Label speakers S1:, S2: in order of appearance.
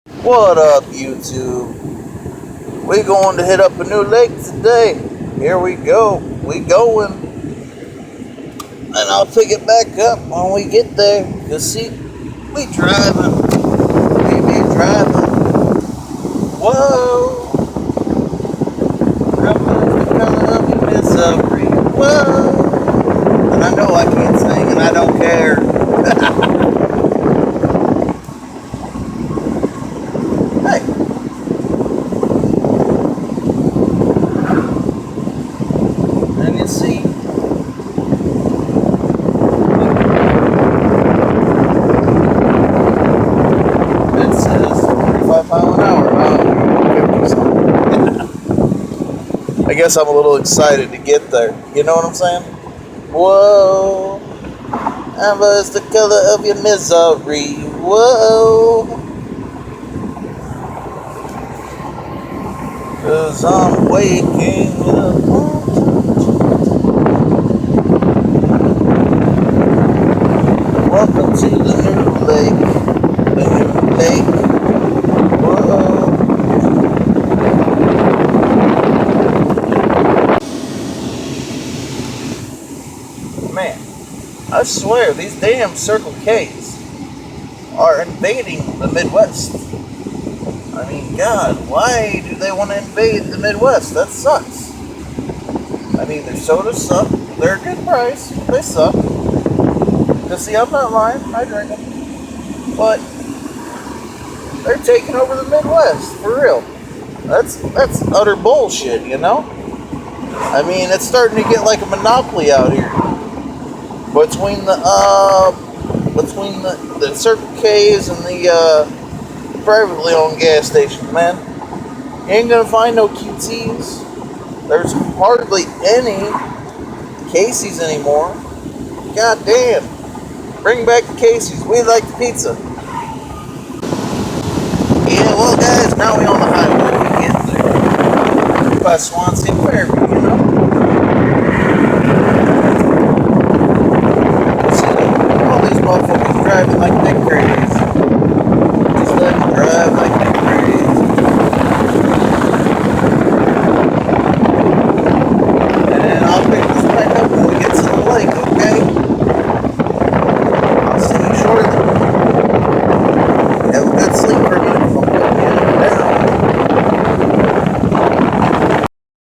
S1: What up, YouTube? We going to hit up a new lake today. Here we go. We going. And I'll pick it back up when we get there. Cause see, we driving. We be driving. Whoa. Revelation color of your misery. Whoa. And I know I can't sing and I don't care. Hey. And you see, it says 45 mile an hour. I guess I'm a little excited to get there. You know what I'm saying? Whoa. Amber is the color of your misery. Whoa. Cause I'm waking up. Welcome to the new lake. The new lake. Whoa. Man, I swear these damn Circle K's are invading the Midwest. I mean, God, why do they want to invade the Midwest? That sucks. I mean, their sodas suck. They're a good price. They suck. Cause see, I'm not lying. I drink them. But they're taking over the Midwest for real. That's utter bullshit, you know. I mean, it's starting to get like a monopoly out here between the Circle K's and the privately owned gas stations, man. You ain't gonna find no QTs. There's hardly any Casey's anymore. God damn. Bring back the Casey's. We like the pizza. Yeah, well, guys, now we on the highway. We get there. By Swansea